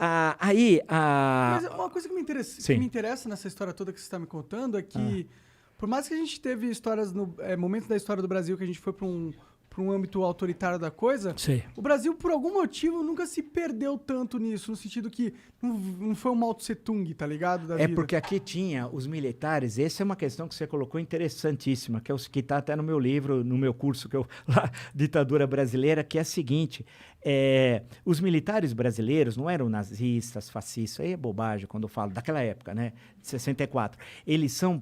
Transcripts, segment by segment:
Mas uma coisa que me interessa nessa história toda que você está me contando é que, por mais que a gente teve histórias, momentos da história do Brasil que a gente foi para um âmbito autoritário da coisa, Sim. O Brasil, por algum motivo, nunca se perdeu tanto nisso, no sentido que não foi um Mao Tse Tung, tá ligado? Da vida. Porque aqui tinha os militares, essa é uma questão que você colocou interessantíssima, que está até no meu livro, no meu curso, lá, Ditadura Brasileira, que é a seguinte, os militares brasileiros não eram nazistas, fascistas, aí é bobagem quando eu falo, daquela época, né, de 64, eles são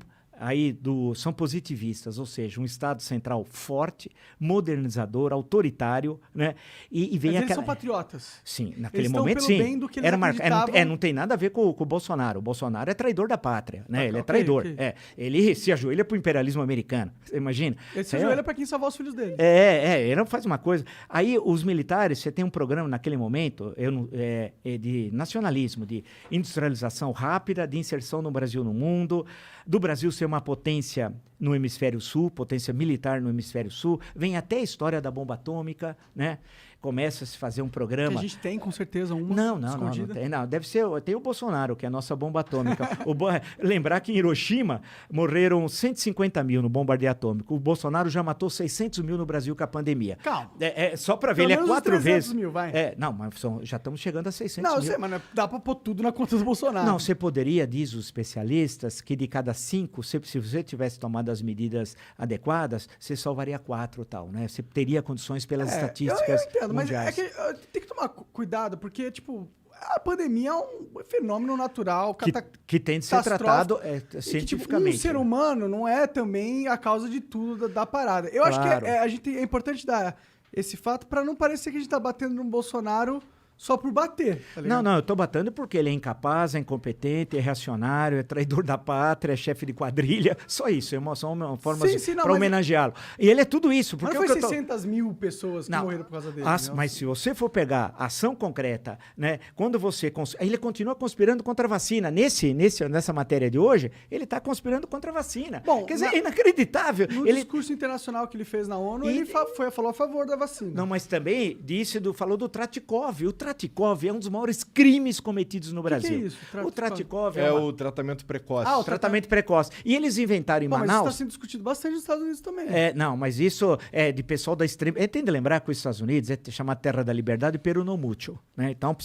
positivistas, ou seja, um Estado central forte, modernizador, autoritário, né? Mas eles são patriotas. Sim, naquele eles momento, sim. Bem do que eles não tem nada a ver com o Bolsonaro. O Bolsonaro é traidor da pátria, né? Ele é okay, traidor. Okay. Ele se ajoelha pro imperialismo americano. Você imagina? Ele se ajoelha para quem salvar os filhos dele. Ele não faz uma coisa. Aí, os militares, você tem um programa naquele momento de nacionalismo, de industrialização rápida, de inserção no Brasil no mundo, do Brasil ser uma potência no hemisfério sul, potência militar no hemisfério sul, vem até a história da bomba atômica, né? Começa a se fazer um programa... Que a gente tem, com certeza, uma não tem. Não, deve ser... Tem o Bolsonaro, que é a nossa bomba atômica. Lembrar que em Hiroshima morreram 150 mil no bombardeio atômico. O Bolsonaro já matou 600 mil no Brasil com a pandemia. Calma. Só para ver, ele é 4 vezes... mil, vai. Não, mas já estamos chegando a 600 mil. Não, eu sei, mas dá para pôr tudo na conta do Bolsonaro. Não, você poderia, diz os especialistas, que de cada 5, se você tivesse tomado as medidas adequadas, você salvaria 4 tal, né? Você teria condições pelas estatísticas... Eu entendo, mas é que tem que tomar cuidado, porque, tipo, a pandemia é um fenômeno natural, que tem de ser tratado cientificamente. Que, tipo, ser humano não é também a causa de tudo da parada. Eu acho que é importante dar esse fato para não parecer que a gente tá batendo no Bolsonaro só por bater, tá ligado? Não, eu tô batendo porque ele é incapaz, é incompetente, é reacionário, é traidor da pátria, é chefe de quadrilha, só isso, são formas para homenageá-lo. E ele é tudo isso. Porque mas foi 600 mil pessoas que morreram por causa dele. Mas se você for pegar ação concreta, né, quando você... Ele continua conspirando contra a vacina. Nessa matéria de hoje, ele tá conspirando contra a vacina. Bom, quer dizer, é inacreditável. No discurso internacional que ele fez na ONU, ele falou a favor da vacina. Não, mas também falou do Tratikov. O Tratikov é um dos maiores crimes cometidos no Brasil. Que é isso? O Tratikov é o tratamento precoce. O tratamento precoce. E eles inventaram em Manaus... Mas isso está sendo discutido bastante nos Estados Unidos também. Não, mas isso é de pessoal da extrema... Tem de lembrar que os Estados Unidos é chamar Terra da Liberdade Peru no Mútil, né? Então,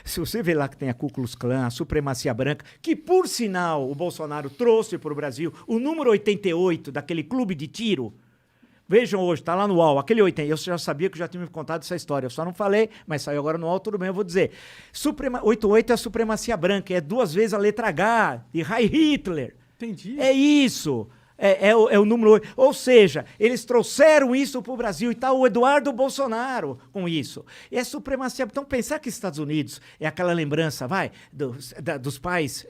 se você vê lá que tem a Ku Klux Klan, a supremacia branca, que, por sinal, o Bolsonaro trouxe para o Brasil o número 88 daquele clube de tiro... Vejam hoje, tá lá no UOL, aquele 80, eu já sabia que já tinha me contado essa história, eu só não falei, mas saiu agora no UOL, tudo bem, eu vou dizer. 88 é a supremacia branca, é 2 vezes a letra H, de Heil Hitler. Entendi. É isso. É o número 8. Ou seja, eles trouxeram isso para o Brasil e está o Eduardo Bolsonaro com isso. E é supremacia. Então, pensar que Estados Unidos é aquela lembrança, dos pais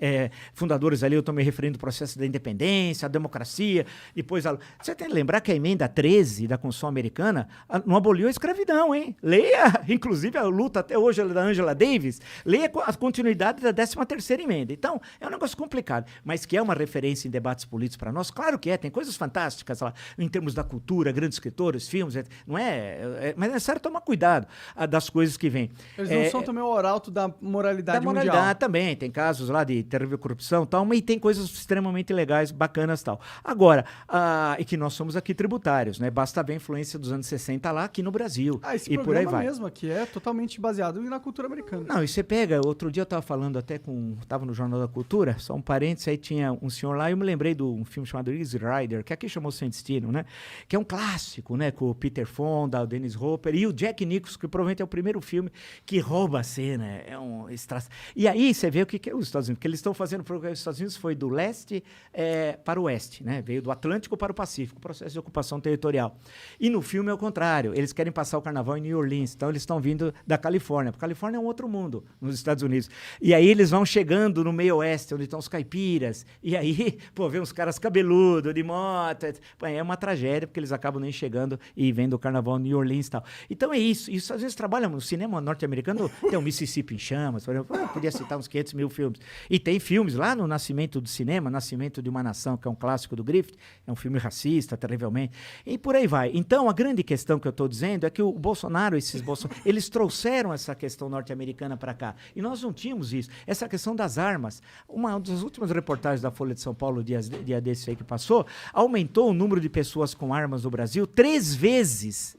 fundadores ali, eu estou me referindo ao processo da independência, a democracia, depois... Você tem que lembrar que a emenda 13 da Constituição americana não aboliu a escravidão, hein? Leia, inclusive, a luta até hoje da Angela Davis, leia a continuidade da 13ª emenda. Então, é um negócio complicado, mas que é uma referência em debates políticos para nós, claro que tem coisas fantásticas lá, em termos da cultura, grandes escritores, filmes, não mas é necessário tomar cuidado das coisas que vêm. Eles não são também o arauto da moralidade mundial. Da moralidade também, tem casos lá de terrível corrupção e tal, mas tem coisas extremamente legais, bacanas e tal. Agora, e que nós somos aqui tributários, né? Basta ver a influência dos anos 60 lá aqui no Brasil. Esse por aí vai. mesmo aqui é totalmente baseado na cultura americana. Não, e você pega, outro dia eu estava falando até estava no Jornal da Cultura, só um parênteses, aí tinha um senhor lá, e eu me lembrei de um filme chamado Easy Rider, que aqui chamou Sem Destino, né? Que é um clássico, né? Com o Peter Fonda, o Dennis Hopper e o Jack Nicholson, que provavelmente é o primeiro filme que rouba a cena. E aí você vê o que é os Estados Unidos, porque eles estão fazendo, porque os Estados Unidos foi do leste para o oeste, né? Veio do Atlântico para o Pacífico, processo de ocupação territorial. E no filme é o contrário, eles querem passar o carnaval em New Orleans, então eles estão vindo da Califórnia, porque a Califórnia é um outro mundo nos Estados Unidos. E aí eles vão chegando no meio oeste, onde estão os caipiras, e aí, vê uns caras cabeludos, tudo, de moto. É uma tragédia, porque eles acabam nem chegando e vendo o carnaval em New Orleans e tal. Então é isso. Isso às vezes trabalha no cinema norte-americano. Tem o Mississippi em Chamas, por exemplo. Eu podia citar uns 500 mil filmes. E tem filmes lá no Nascimento do Cinema, Nascimento de uma Nação, que é um clássico do Griffith. É um filme racista, terrivelmente. E por aí vai. Então, a grande questão que eu estou dizendo é que o Bolsonaro, eles trouxeram essa questão norte-americana para cá. E nós não tínhamos isso. Essa questão das armas. Uma das últimas reportagens da Folha de São Paulo, dia desse aí que passou, aumentou o número de pessoas com armas no Brasil 3 vezes.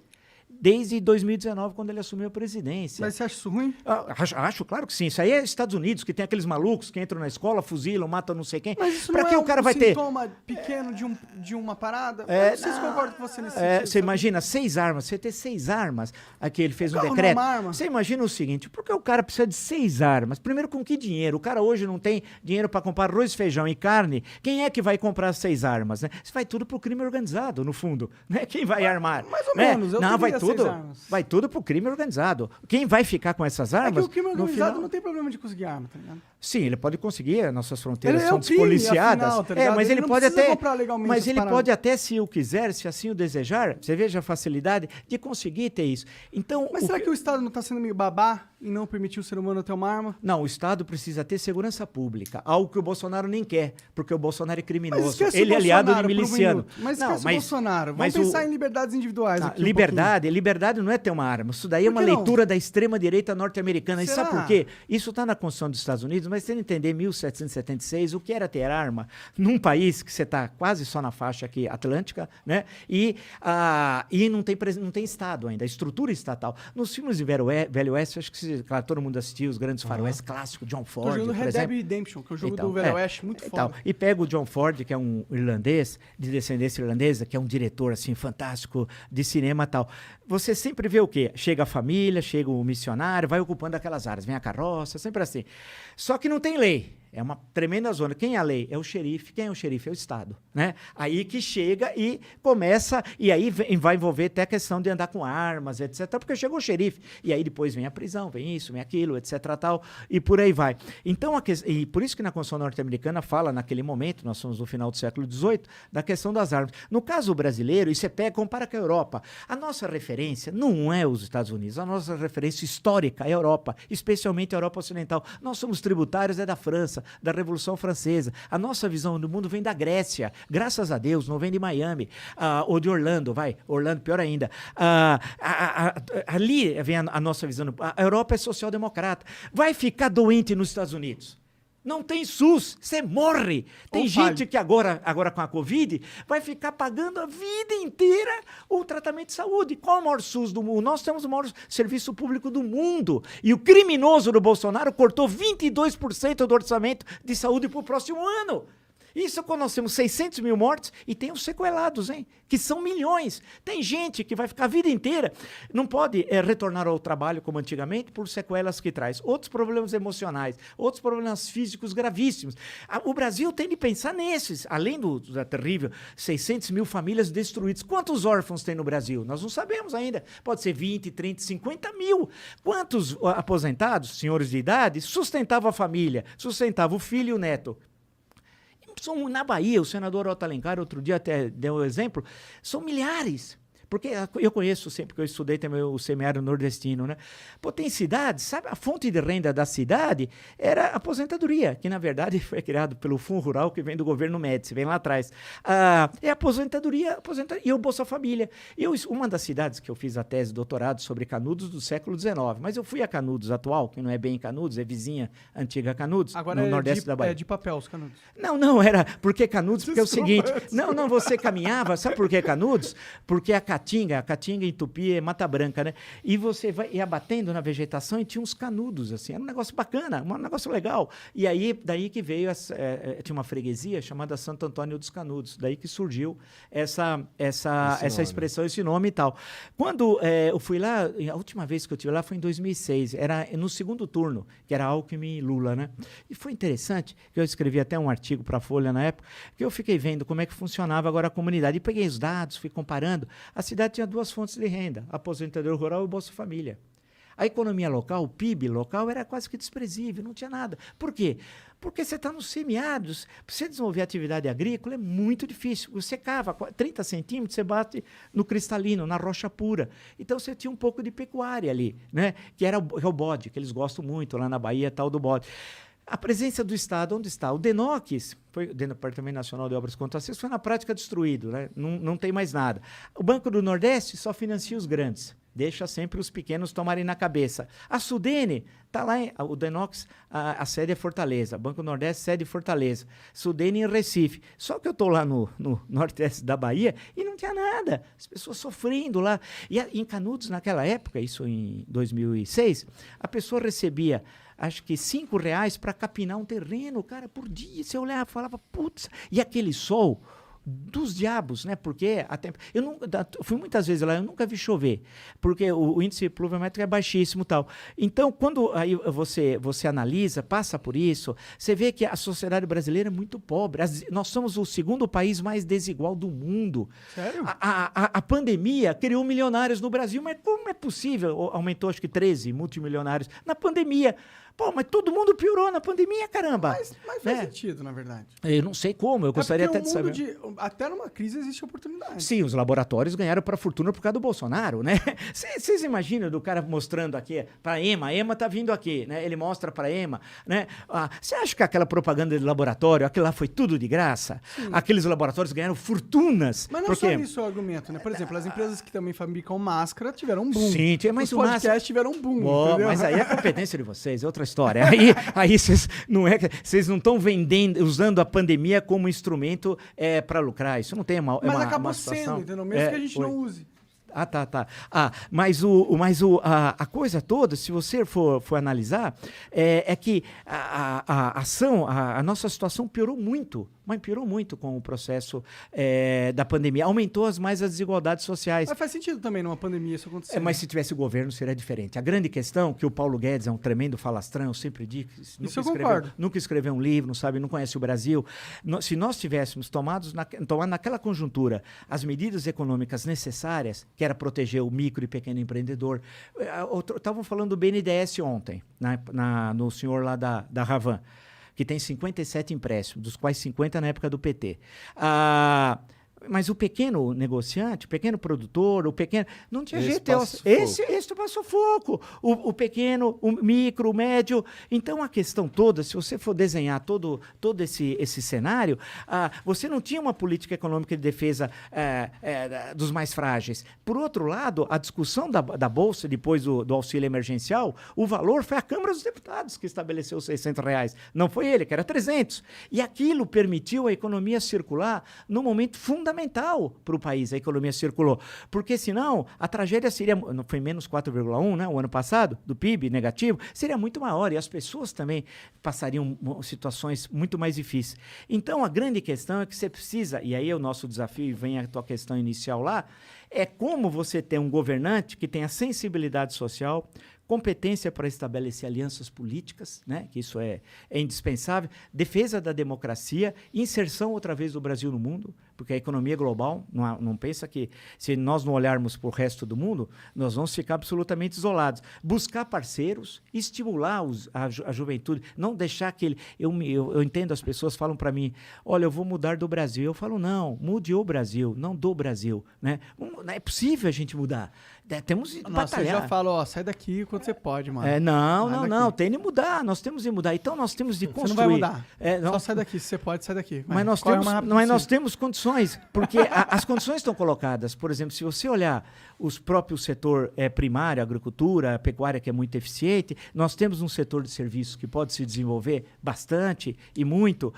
Desde 2019, quando ele assumiu a presidência. Mas você acha isso ruim? Acho, claro que sim. Isso aí é Estados Unidos, que tem aqueles malucos que entram na escola, fuzilam, matam não sei quem. Mas isso pra não que é o cara vai ter sintoma pequeno de uma parada? Eu não sei se concordo com você nesse sentido. Você imagina 6 armas, você ter 6 armas. Aqui ele fez um carro decreto. não é uma arma. Você imagina o seguinte, por que o cara precisa de 6 armas? Primeiro, com que dinheiro? O cara hoje não tem dinheiro para comprar arroz, feijão e carne. Quem é que vai comprar 6 armas? Né? Isso vai tudo pro crime organizado, no fundo. Né? Quem vai armar? Mais ou menos. Eu não, vai teria 6 tudo. armas. Vai tudo pro crime organizado. Quem vai ficar com essas armas? É que o crime organizado final... não tem problema de conseguir arma, tá ligado? Sim, ele pode conseguir, as nossas fronteiras Ele é são o crime, despoliciadas. afinal, tá ligado? Mas Ele ele não pode precisa até. comprar legalmente Mas as ele paradas. pode até, se o quiser, se assim o desejar, você veja a facilidade de conseguir ter isso. Então, Mas será que o Estado não está sendo meio babá e não permitir o ser humano ter uma arma? Não, o Estado precisa ter segurança pública, algo que o Bolsonaro nem quer, porque o Bolsonaro é criminoso. Mas esquece Ele o é aliado de Bolsonaro por um miliciano. minuto. Mas esquece o Bolsonaro. Vamos mas pensar em liberdades individuais aqui. Liberdade não é ter uma arma. Isso daí é uma Por que não? leitura da extrema-direita norte-americana. E Será? sabe por quê? Isso está na Constituição dos Estados Unidos, mas você tem que entender, 1776, o que era ter arma num país que você está quase só na faixa aqui atlântica, né? E não tem Estado ainda, a estrutura estatal. Nos filmes de Velho Oeste, acho que claro, todo mundo assistiu os grandes faroeste clássicos, John Ford, Tô jogando por Red Dead exemplo. Redemption, que é o jogo Então, do Velho Oeste, muito foda. E pega o John Ford, que é um irlandês, de descendência irlandesa, que é um diretor, assim, fantástico de cinema e tal. Você sempre vê o quê? Chega a família, chega o missionário, vai ocupando aquelas áreas, vem a carroça, sempre assim. Só que não tem lei. É uma tremenda zona. Quem é a lei? É o xerife. Quem é o xerife? É o Estado. Né? Aí que chega e começa, e aí vai envolver até a questão de andar com armas, etc. Porque chegou o xerife. E aí depois vem a prisão, vem isso, vem aquilo, etc. Tal, e por aí vai. Então, e por isso que na Constituição norte-americana fala, naquele momento, nós somos no final do século XVIII, da questão das armas. No caso brasileiro, e você compara com a Europa. A nossa referência não é os Estados Unidos. A nossa referência histórica é a Europa, especialmente a Europa Ocidental. Nós somos tributários da França, da Revolução Francesa. A nossa visão do mundo vem da Grécia, graças a Deus, não vem de Miami, ou de Orlando, Orlando pior ainda. Ali vem a nossa visão. A Europa é social-democrata. Vai ficar doente nos Estados Unidos. Não tem SUS, você morre. Tem gente que agora com a Covid vai ficar pagando a vida inteira o tratamento de saúde. Qual é o maior SUS do mundo? Nós temos o maior serviço público do mundo. E o criminoso do Bolsonaro cortou 22% do orçamento de saúde para o próximo ano. Isso quando nós temos 600 mil mortes e tem os sequelados, hein? Que são milhões. Tem gente que vai ficar a vida inteira, não pode retornar ao trabalho como antigamente por sequelas que traz. Outros problemas emocionais, outros problemas físicos gravíssimos. O Brasil tem de pensar nesses, além da terrível 600 mil famílias destruídas. Quantos órfãos tem no Brasil? Nós não sabemos ainda. Pode ser 20, 30, 50 mil. Quantos aposentados, senhores de idade, sustentavam a família, sustentavam o filho e o neto? Na Bahia, o senador Otto Alencar, outro dia até deu um exemplo, são milhares. Porque eu conheço sempre, porque eu estudei também o semiárido nordestino, né? Pô, tem cidades, sabe? A fonte de renda da cidade era a aposentadoria, que na verdade foi criado pelo Fundo Rural, que vem do governo Médici, vem lá atrás. É a aposentadoria e o Bolsa Família. Uma das cidades que eu fiz a tese de doutorado sobre Canudos do século XIX, mas eu fui a Canudos atual, que não é bem Canudos, é vizinha antiga Canudos, agora no nordeste da Bahia. É de papel os Canudos. Não, era porque Canudos, porque é o seguinte, não, você caminhava, sabe por que Canudos? Porque a Caatinga em Tupi é Mata Branca, né? E você ia batendo na vegetação e tinha uns canudos, assim. Era um negócio bacana, um negócio legal. E aí, daí que veio, tinha uma freguesia chamada Santo Antônio dos Canudos. Daí que surgiu essa expressão, esse nome e tal. Quando eu fui lá, a última vez que eu estive lá foi em 2006. Era no segundo turno, que era Alckmin e Lula, né? E foi interessante, que eu escrevi até um artigo para a Folha na época, que eu fiquei vendo como é que funcionava agora a comunidade. E peguei os dados, fui comparando. A cidade tinha 2 fontes de renda, aposentadoria rural e Bolsa Família. A economia local, o PIB local, era quase que desprezível, não tinha nada. Por quê? Porque você está nos semiáridos. Para você desenvolver atividade agrícola é muito difícil. Você cava 30 centímetros, você bate no cristalino, na rocha pura. Então você tinha um pouco de pecuária ali, né? Que era o bode, que eles gostam muito lá na Bahia, tal do bode. A presença do Estado, onde está? O DENOX, o Departamento Nacional de Obras e Contratos, foi na prática destruído, né? Não tem mais nada. O Banco do Nordeste só financia os grandes. Deixa sempre os pequenos tomarem na cabeça. A Sudene, está lá, o DENOX, a sede é Fortaleza. Banco Nordeste, sede Fortaleza. Sudene em Recife. Só que eu estou lá no nordeste da Bahia e não tinha nada. As pessoas sofrendo lá. E em Canudos, naquela época, isso em 2006, a pessoa recebia, acho que R$5 para capinar um terreno, cara, por dia. Você olhava e falava, putz, e aquele sol dos diabos, né? Porque eu fui muitas vezes lá, eu nunca vi chover, porque o índice pluviométrico é baixíssimo e tal. Então, quando aí você analisa, passa por isso, você vê que a sociedade brasileira é muito pobre. Nós somos o segundo país mais desigual do mundo. Sério? A pandemia criou milionários no Brasil, mas como é possível? Aumentou, acho que 13 multimilionários na pandemia. Pô, mas todo mundo piorou na pandemia, caramba. Mas faz sentido, na verdade. Eu não sei como, eu gostaria até de saber. Até numa crise existe oportunidade. Sim, os laboratórios ganharam para a fortuna por causa do Bolsonaro, né? Vocês imaginam do cara mostrando aqui para a EMA tá vindo aqui, né? Ele mostra para a EMA, né? Você acha que aquela propaganda de laboratório, aquilo lá foi tudo de graça? Sim. Aqueles laboratórios ganharam fortunas. Mas não só isso o argumento, né? Por exemplo, as empresas que também fabricam máscara tiveram um boom. Sim, mas os podcasts tiveram um boom, entendeu? Mas aí é competência de vocês, é outra história. Aí vocês não estão vendendo, usando a pandemia como instrumento para lucrar. Isso não tem mas acabou sendo, entendeu? Mesmo que a gente não use. Tá. Mas a coisa toda, se você for analisar, é que a nossa situação piorou muito. Mas piorou muito com o processo da pandemia. Aumentou as desigualdades sociais. Mas faz sentido também numa pandemia isso acontecer. Mas se tivesse o governo, seria diferente. A grande questão, que o Paulo Guedes é um tremendo falastrão, eu sempre digo. Isso eu concordo. Nunca escreveu um livro, não conhece o Brasil. Se nós tivéssemos tomado naquela conjuntura as medidas econômicas necessárias, que era proteger o micro e pequeno empreendedor. Estavam falando do BNDES ontem, no senhor lá da Ravan, que tem 57 empréstimos, dos quais 50 na época do PT. Mas o pequeno negociante, o pequeno produtor, não tinha jeito. Esse passou foco. O pequeno, o micro, o médio. Então, a questão toda, se você for desenhar todo esse cenário, você não tinha uma política econômica de defesa dos mais frágeis. Por outro lado, a discussão da Bolsa, depois do auxílio emergencial, o valor foi a Câmara dos Deputados que estabeleceu os R$600. Não foi ele, que era 300. E aquilo permitiu a economia circular no momento fundamental para o país, a economia circulou. Porque senão a tragédia seria, não foi menos 4,1, né, o ano passado, do PIB negativo, seria muito maior e as pessoas também passariam situações muito mais difíceis. Então a grande questão é que você precisa, e aí é o nosso desafio, e vem a tua questão inicial lá, é como você ter um governante que tenha sensibilidade social, competência para estabelecer alianças políticas, né, que isso é indispensável, defesa da democracia, inserção outra vez do Brasil no mundo, porque a economia global, não pensa que se nós não olharmos para o resto do mundo, nós vamos ficar absolutamente isolados. Buscar parceiros, estimular a juventude, não deixar que ele... Eu entendo, as pessoas falam para mim, olha, eu vou mudar do Brasil. Eu falo, não, mude o Brasil, não do Brasil. Né? Não é possível a gente mudar. Temos que batalhar. Eu já falo, sai daqui quando você pode, mano. Não, tem de mudar, nós temos de mudar. Então nós temos de construir. Você não vai mudar. Só sai daqui, se você pode, sai daqui. Mas nós temos condições, porque as condições estão colocadas. Por exemplo, se você olhar os próprios setor primário, agricultura, a pecuária, que é muito eficiente, nós temos um setor de serviços que pode se desenvolver bastante e muito.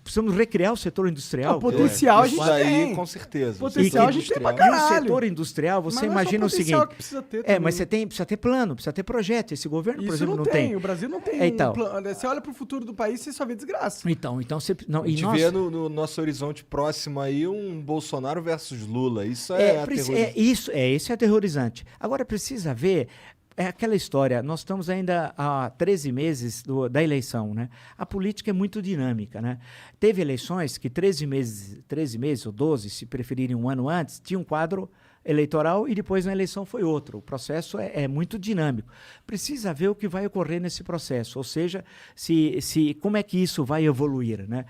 Precisamos recriar o setor industrial. O potencial a gente tem. Com certeza. Potencial a gente tem pra caralho. E o setor industrial, você imagina o seguinte... Que precisa ter mas precisa ter plano, precisa ter projeto. Esse governo, isso por exemplo, não tem. tem. O Brasil não tem então, plano. Você olha pro futuro do país, você só vê desgraça. Então você... Não, a gente vê no nosso horizonte próximo aí um Bolsonaro versus Lula. Isso aterrorizante. Isso é aterrorizante. Agora, precisa ver... É aquela história, nós estamos ainda há 13 meses da eleição, né? A política é muito dinâmica, né? Teve eleições que 13 meses ou 12, se preferirem um ano antes, tinha um quadro eleitoral e depois na eleição foi outro. O processo é muito dinâmico. Precisa ver o que vai ocorrer nesse processo, ou seja, como é que isso vai evoluir, né?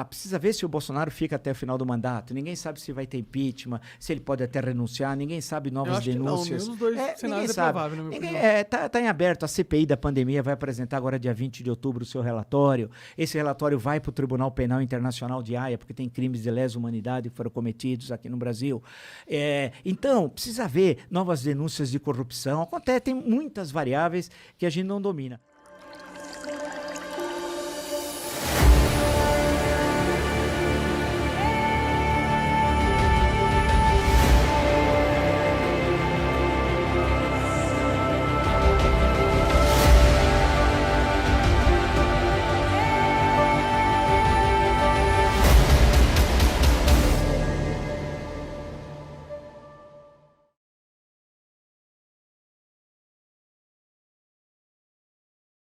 Precisa ver se o Bolsonaro fica até o final do mandato. Ninguém sabe se vai ter impeachment, se ele pode até renunciar, ninguém sabe novas denúncias. Não, nenhum dos dois cenários é provável, na minha opinião. Tá em aberto. A CPI da pandemia vai apresentar agora dia 20 de outubro o seu relatório. Esse relatório vai para o Tribunal Penal Internacional de Haia, porque tem crimes de lesa humanidade que foram cometidos aqui no Brasil. Então, precisa ver novas denúncias de corrupção. Acontece, tem muitas variáveis que a gente não domina.